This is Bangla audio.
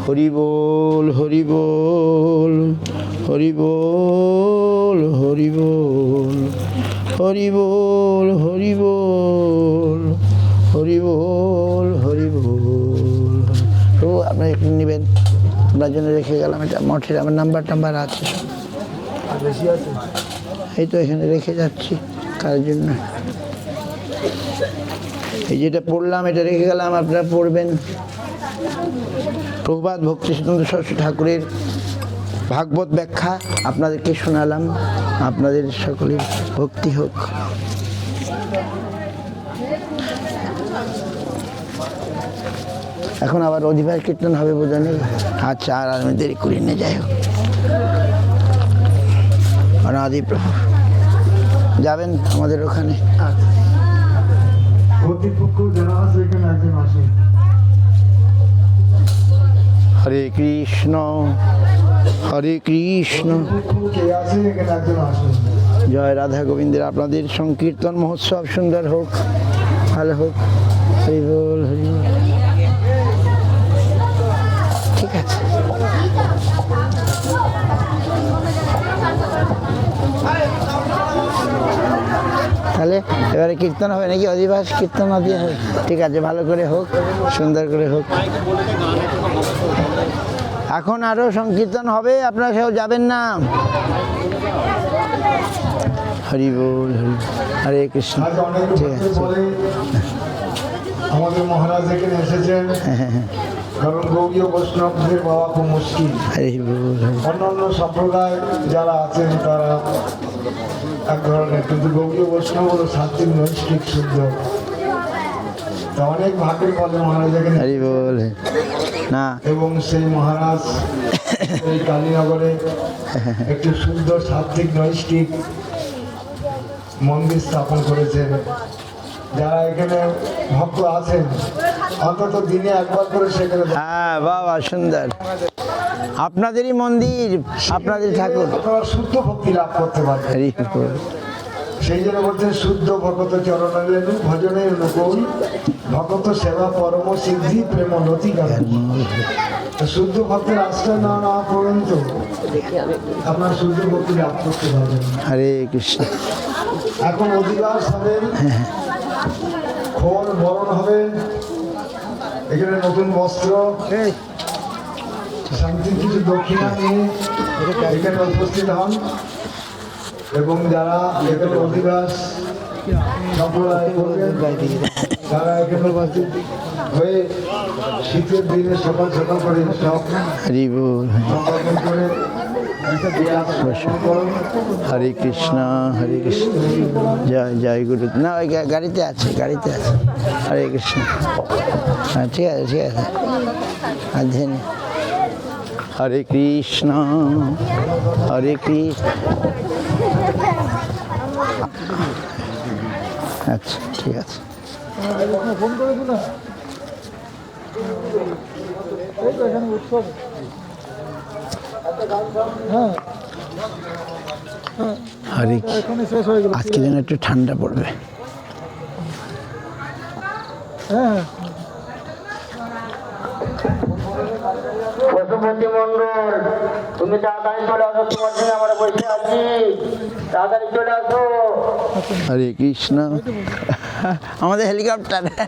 হরি বল হরি বল হরি বল হরি বল হরি বল হরি বল হরি বল হরি বল। তো আপনার একটু নেবেন, আপনার জন্য রেখে গেলাম। এটা মঠের আমার নাম্বার আছে, বেশি আছে। এই তো এখানে রেখে যাচ্ছি কার জন্য। এই যেটা পড়লাম এটা রেখে গেলাম, আপনারা পড়বেন। প্রভুপাদ ভক্তি সিদ্ধান্ত সরস্বতী ঠাকুরের ভাগবত ব্যাখ্যা আপনাদেরকে শোনালাম। আপনাদের সকলের ভক্তি হোক। এখন আবার অধিবাস কীর্তন হবে বোধ নেই। আচ্ছা, আর আমি দেরি করি না, যাই হোক। অনাদি প্রভু যাবেন আমাদের ওখানে। হরে কৃষ্ণ হরে কৃষ্ণ, জয় রাধা গোবিন্দের। আপনাদের সংকীর্তন মহোৎসব সুন্দর হোক, ভালো হোক। হরি বল হরি বল। ঠিক আছে, তাহলে এবারে কীর্তন হবে নাকি? অধিবাস কীর্তন দিয়ে হবে? ঠিক আছে, ভালো করে হোক, সুন্দর করে হোক। এখন আরও সংকীর্তন হবে, আপনারা কেউ যাবেন না। হরি বল হরি হরে কৃষ্ণ। ঠিক আছে, আমাদের মহারাজ এখানে এসেছেন, কারণ গৌড়ীয় বৈষ্ণবদের বাবা খুব মুশকিল। হরি বল হরি। অন্যান্য সম্প্রদায় যারা আছেন তারা এক ধরনের, কিন্তু গৌড়ীয় বৈষ্ণব হলো সাত্বিক নৈষ্ঠিক শুদ্ধ। তা অনেক ভাগের ফলে মহারাজ এখানে হরি বল না। এবং সেই মহারাজ এই কালীনগরে একটি শুদ্ধ সাত্বিক নৈষ্ঠিক মন্দির স্থাপন করেছেন। যারা এখানে ভক্ত আছেন অন্তত দিনে একবার করে সেখানে, হ্যাঁ বাবা সুন্দর, আপনাদেরই মন্দির, আপনাদের ঠাকুর, আপনারা শুদ্ধ ভক্তি লাভ করতে পারবেন। হরি বল। সেই জন্য বলছেন শুদ্ধ ভগত চরণের ভজনে অনুকূল, ভগত সেবা পরম সিদ্ধি প্রেম নতি গান। শুদ্ধ ভক্তের আশ্রয় না নেওয়া পর্যন্ত আপনার শুদ্ধ ভক্তি লাভ করতে পারবেন। হরে কৃষ্ণ। এখন অধিবাস হবে, খোল বরণ হবে, এখানে নতুন বস্ত্র, শান্তির কিছু দক্ষিণা নিয়ে এখানে উপস্থিত হন। এবং যারা এখানে অধিবাস সম্প্রদায় করবেন, তারা এখানে উপস্থিত হয়ে শীতের দিনে সকাল সকাল করে সব হরি বল সম্পাদন করে হরে কৃষ্ণ হরে কৃষ্ণ। জয় জয় গুরু। না ওই গাড়িতে আছে, গাড়িতে আছে। হরে কৃষ্ণ। হ্যাঁ ঠিক আছে, ঠিক আছে। আর ধেনে হরে কৃষ্ণ হরে কৃষ্ণ। আচ্ছা ঠিক আছে। ফোন করে দিন না, এখানে উৎসব। হ্যাঁ হরে এখানে শেষ হয়ে গেল। আজকে যেন একটু ঠান্ডা পড়বে। হ্যাঁ পশুপতি মন্ডল, তুমি তাড়াতাড়ি চলে আসো, তোমার জন্য আমরা বসে আছি, তাড়াতাড়ি চলে আসো। হরে কৃষ্ণ। আমাদের হেলিকপ্টার।